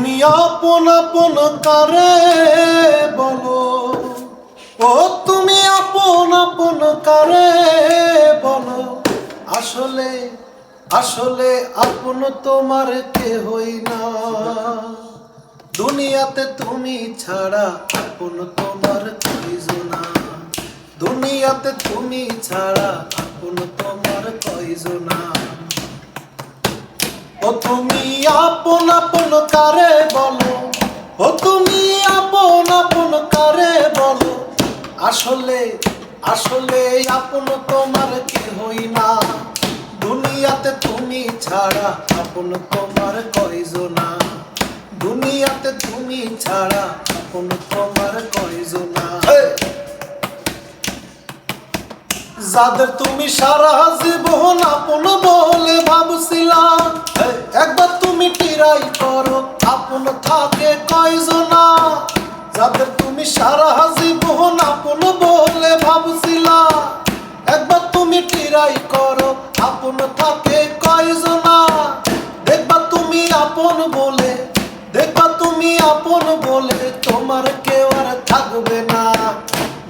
তুমি আপন আপন কারে বলো, ও তুমি আপন আপন কারে বলো। আসলে আসলে আপন তোমার কেহই না, দুনিয়াতে তুমি ছাড়া আপন তোমার কয়জনা। দুনিয়াতে তুমি ছাড়া আপন তোমার কয়জনা। ও তুমি আপন আপন কারে বলো, ও তুমি আপন আপন কারে বলো। আসলে আসলে আপন তোমার কেহই না, দুনিয়াতে তুমি ছাড়া আপন তোমার কয়জনা। দুনিয়াতে তুমি ছাড়া আপন তোমার কয়জনা। যাদের তুমি সারা জীবন আপন বলে ভাবছিলা, একবার তুমি ট্রাই করো আপন থাকে কয়জনা। যাদের তুমি সারা জীবন আপন বলে ভাবছিলা, একবার তুমি ট্রাই করো আপন থাকে কয়জনা। দেখবা তুমি আপন বলে, দেখবা তুমি আপন বলে তোমার কেউ আর থাকবে না।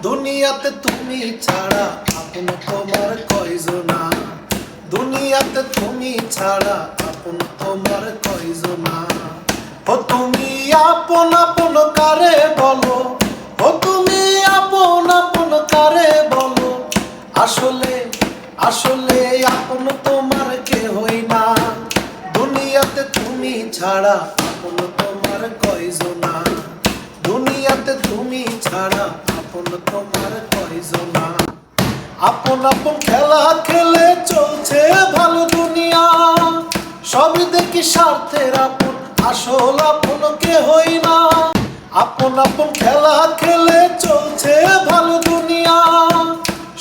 দুনিয়াতে তুমি ছাড়া আপন তোমার কয়জনা। দুনিয়াতে তুমি ছাড়া আপন তোমার কয়জনা। ও তুমি আপন আপন কারে বলো, ও তুমি আপন আপন কারে বলো। আসলে আসলে আপন তোমার কেহই না, দুনিয়াতে তুমি ছাড়া আপন তোমার কয়জনা। দুনিয়াতে তুমি ছাড়া আপন তোমার কয়জনা। আপন আপন খেলা খেলে চলছে ভালো দুনিয়া, সবই দেখি স্বার্থের আপন, আসল আপন কেহই না। আপন আপন খেলা খেলে চলছে ভালো দুনিয়া,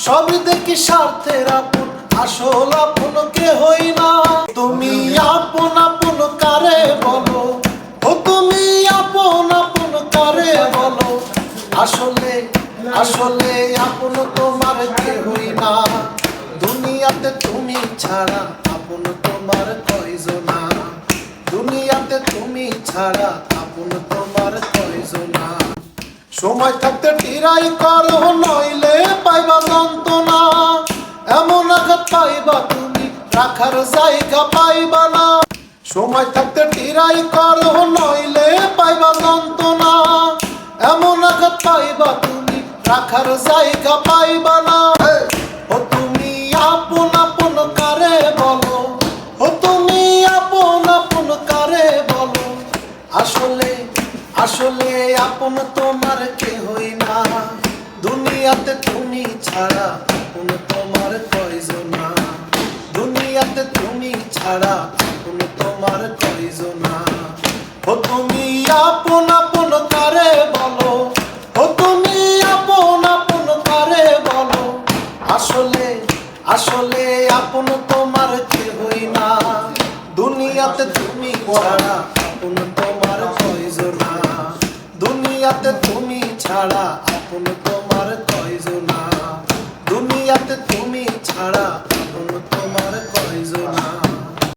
সবই দেখি স্বার্থের আপন, আসল আপন কেহই না। তুমি আপন আপন কারে বলো, ও তুমি আপন আপন কারে বলো। আসলে আসলে আপন তোমার কেহই না, দুনিয়াতে তুমি ছাড়া আপন তোমার কয়জনা। দুনিয়াতে তুমি ছাড়া আপন তোমার কয়জনা। সময় থাকতে ট্রাই করো নইলে পাইবা যন্ত্রণা, এমন আঘাত পাইবা তুমি রাখার জায়গা পাইবা না। সময় থাকতে ট্রাই করো নইলে পাইবা যন্ত্রণা, এমন আঘাত পাইবা তুমি রাখার জায়গা পাইবা না। ও তুমি আপন আপন কারে বলো, ও তুমি আপন আপন কারে বলো। আসলে আসলে আপন তোমার কেহই না, দুনিয়াতে তুমি ছাড়া আপন তোমার কয়জনা। দুনিয়াতে তুমি ছাড়া আপন তোমার কয়জনা। ও তুমি আপন আপন কারে বলো, ও তুমি আপন আপন কারে বলো। আসলে আসলে আপন তোমার কেহই না, দুনিয়াতে তুমি ছাড়া আপন তোমার কয়জনা। দুনিয়াতে তুমি ছাড়া আপন তোমার